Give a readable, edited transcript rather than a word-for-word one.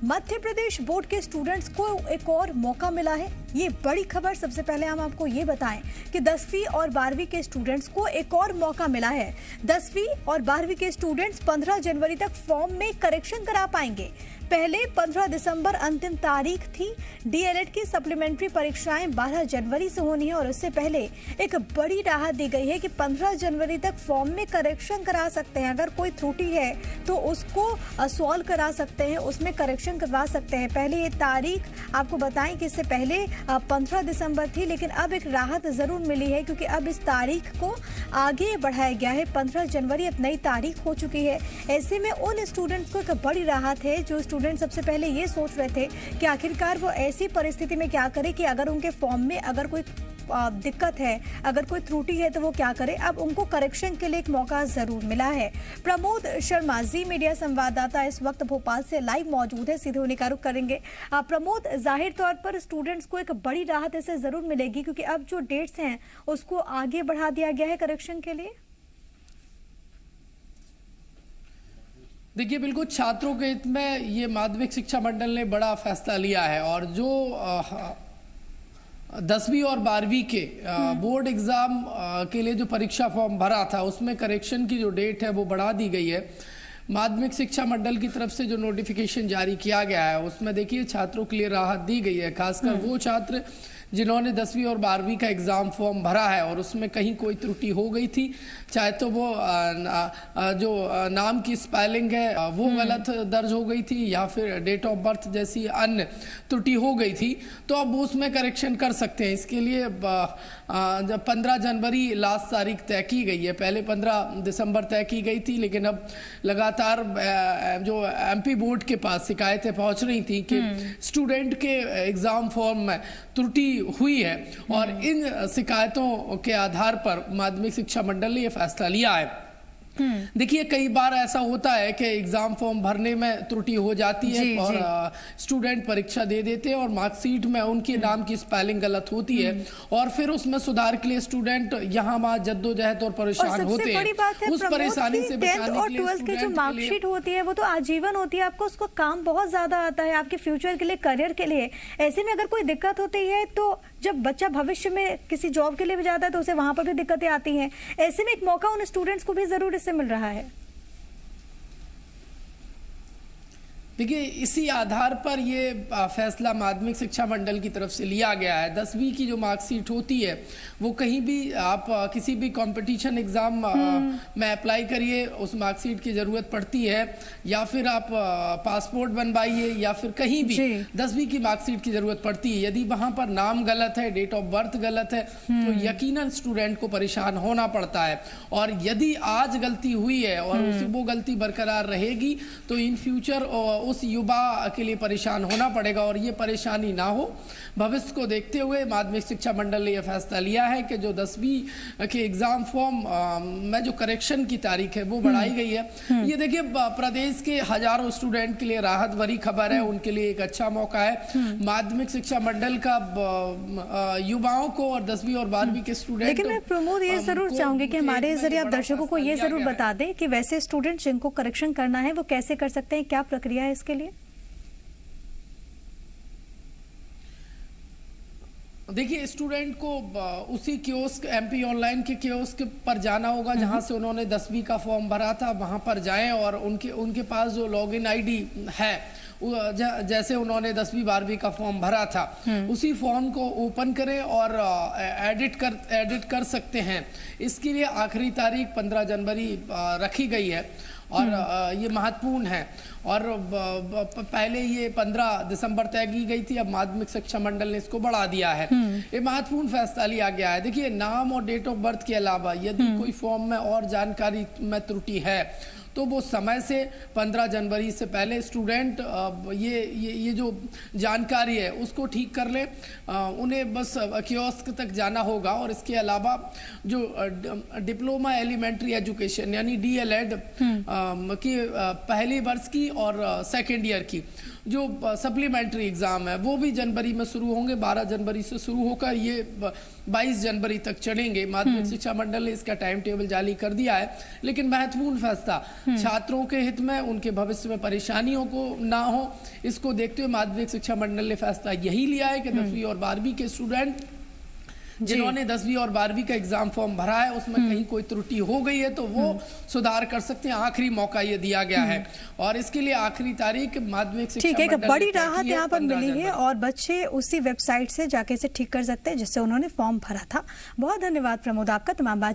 Madhya Pradesh board के students को एक और मौका मिला है। ये बड़ी खबर। सबसे पहले हम आपको ये बताएं कि 10वीं और 12वीं के स्टूडेंट्स को एक और मौका मिला है। 10वीं और 12वीं के स्टूडेंट्स 15 जनवरी तक फॉर्म में करेक्शन करा पाएंगे। पहले 15 दिसंबर अंतिम तारीख थी। डीएलएड की सप्लीमेंट्री परीक्षाएं 12 जनवरी से होनी है और उससे पहले एक बड़ी राहत दी गई है कि 15 जनवरी तक फॉर्म में करेक्शन करा सकते हैं। अगर कोई त्रुटि है तो उसको सॉल्व करा सकते हैं, उसमें करेक्शन करवा सकते हैं। पहले ये तारीख आपको बताएं कि इससे पहले 15 दिसंबर थी, लेकिन अब एक राहत जरूर मिली है क्योंकि अब इस तारीख को आगे बढ़ाया गया है। 15 जनवरी अब नई तारीख हो चुकी है। ऐसे में उन स्टूडेंट्स को एक बड़ी राहत है जो स्टूडेंट सबसे पहले ये सोच रहे थे कि आखिरकार वो ऐसी परिस्थिति में क्या करें कि अगर उनके फॉर्म में अगर कोई दिक्कत है, अगर कोई त्रुटि है तो वो क्या करे। अब उनको करेक्शन के लिए एक मौका जरूर मिला है। प्रमोद शर्मा जी मीडिया संवाददाता इस वक्त भोपाल से लाइव मौजूद है, सीधे उन्हीं का रुख करेंगे। प्रमोद, जाहिर तौर पर स्टूडेंट्स को एक बड़ी राहत इससे जरूर मिलेगी क्योंकि अब जो डेट्स हैं उसको आगे बढ़ा दिया गया है करेक्शन के लिए। देखिए, बिल्कुल छात्रों के हित में ये माध्यमिक शिक्षा मंडल ने बड़ा फैसला लिया है और जो 10वीं और 12वीं के बोर्ड एग्जाम के लिए जो परीक्षा फॉर्म भरा था उसमें करेक्शन की जो डेट है वो बढ़ा दी गई है। माध्यमिक शिक्षा मंडल की तरफ से जो नोटिफिकेशन जारी किया गया है उसमें देखिए छात्रों के लिए राहत दी गई है, खासकर वो छात्र जिन्होंने 10वीं और 12वीं का एग्ज़ाम फॉर्म भरा है और उसमें कहीं कोई त्रुटि हो गई थी, चाहे तो वो जो नाम की स्पेलिंग है वो गलत दर्ज हो गई थी या फिर डेट ऑफ बर्थ जैसी अन्य त्रुटि हो गई थी, तो अब वो उसमें करेक्शन कर सकते हैं। इसके लिए 15 जनवरी लास्ट तारीख तय की गई है। पहले 15 दिसंबर तय की गई थी, लेकिन अब लगातार जो एमपी बोर्ड के पास शिकायतें पहुंच रही थी कि स्टूडेंट के एग्ज़ाम फॉर्म में त्रुटि हुई है और इन शिकायतों के आधार पर माध्यमिक शिक्षा मंडल ने यह फैसला लिया है। देखिए, कई बार ऐसा होता है कि एग्जाम फॉर्म भरने में त्रुटि हो जाती है और स्टूडेंट परीक्षा दे देते हैं और मार्कशीट में उनके नाम की स्पेलिंग गलत होती है और फिर उसमें सुधार के लिए स्टूडेंट यहाँ वहाँ जद्दोजहद और परेशान होते हैं। उस परेशानी से बचाने के लिए 12th की जो मार्कशीट होती है वो तो आजीवन होती है, आपको उसको काम बहुत ज्यादा आता है आपके फ्यूचर के लिए, करियर के लिए। ऐसे में अगर कोई दिक्कत होती है तो जब बच्चा भविष्य में किसी जॉब के लिए भी जाता है तो उसे वहां पर भी दिक्कतें आती हैं। ऐसे में एक मौका उन स्टूडेंट्स को भी जरूर इससे मिल रहा है। देखिए, इसी आधार पर ये फैसला माध्यमिक शिक्षा मंडल की तरफ से लिया गया है। 10वीं की जो मार्कशीट होती है वो कहीं भी आप किसी भी कंपटीशन एग्जाम में अप्लाई करिए, उस मार्कशीट की ज़रूरत पड़ती है, या फिर आप पासपोर्ट बनवाइए या फिर कहीं भी 10वीं की मार्कशीट की ज़रूरत पड़ती है। यदि वहाँ पर नाम गलत है, डेट ऑफ बर्थ गलत है, तो यकीनन स्टूडेंट को परेशान होना पड़ता है। और यदि आज गलती हुई है और वो गलती बरकरार रहेगी तो इन फ्यूचर उस युवा के लिए परेशान होना पड़ेगा और ये परेशानी ना हो, भविष्य को देखते हुए माध्यमिक शिक्षा मंडल ने यह फैसला लिया है कि जो 10वीं के एग्जाम फॉर्म में जो करेक्शन की तारीख है वो बढ़ाई गई है। ये देखिए, प्रदेश के हजारों स्टूडेंट के लिए राहत भरी खबर है, उनके लिए एक अच्छा मौका है। माध्यमिक शिक्षा मंडल का युवाओं को और 10वीं और 12वीं के स्टूडेंट। लेकिन मैं प्रमोद ये जरूर चाहूंगी कि हमारे जरिए आप दर्शकों को ये जरूर बता दें कि वैसे स्टूडेंट जिनको करेक्शन करना है वो कैसे कर सकते हैं, क्या प्रक्रिया है इसके लिए। देखिए, स्टूडेंट को उसी कियोस्क एमपी ऑनलाइन के कियोस्क पर जाना होगा जहां से उन्होंने 10वीं का फॉर्म भरा था, वहां पर जाएं और उनके पास जो लॉगिन आईडी है, जैसे उन्होंने 10वीं 12वीं का फॉर्म भरा था उसी फॉर्म को ओपन करें और एडिट कर सकते हैं। इसके लिए आखिरी तारीख 15 जनवरी रखी गई है और ये महत्वपूर्ण है। और पहले ये 15 दिसंबर तय की गई थी, अब माध्यमिक शिक्षा मंडल ने इसको बढ़ा दिया है। ये महत्वपूर्ण फैसला लिया गया है। देखिए, नाम और डेट ऑफ बर्थ के अलावा यदि कोई फॉर्म में और जानकारी में त्रुटि है तो वो समय से 15 जनवरी से पहले स्टूडेंट ये जो जानकारी है उसको ठीक कर ले। उन्हें बस कियोस्क तक जाना होगा और इसके अलावा जो डिप्लोमा एलिमेंट्री एजुकेशन यानी डीएलएड की पहली वर्ष की और सेकेंड ईयर की जो सप्लीमेंट्री एग्ज़ाम है वो भी जनवरी में शुरू होंगे। 12 जनवरी से शुरू होकर ये 22 जनवरी तक चलेंगे। माध्यमिक शिक्षा मंडल ने इसका टाइम टेबल जारी कर दिया है। लेकिन महत्वपूर्ण फैसला छात्रों के हित में, उनके भविष्य में परेशानियों को ना हो, इसको देखते हुए माध्यमिक शिक्षा मंडल ने फैसला यही लिया है कि 10वीं और 12वीं के स्टूडेंट जिन्होंने 10वीं और 12वीं का एग्जाम फॉर्म भरा है उसमें कहीं कोई त्रुटि हो गई है तो वो सुधार कर सकते हैं। आखिरी मौका ये दिया गया है और इसके लिए आखिरी तारीख माध्यमिक शिक्षा ठीक है, एक बड़ी राहत यहाँ पर मिली है और बच्चे उसी वेबसाइट से जाके इसे ठीक कर सकते हैं जिससे उन्होंने फॉर्म भरा था। बहुत धन्यवाद प्रमोद आपका तमाम बात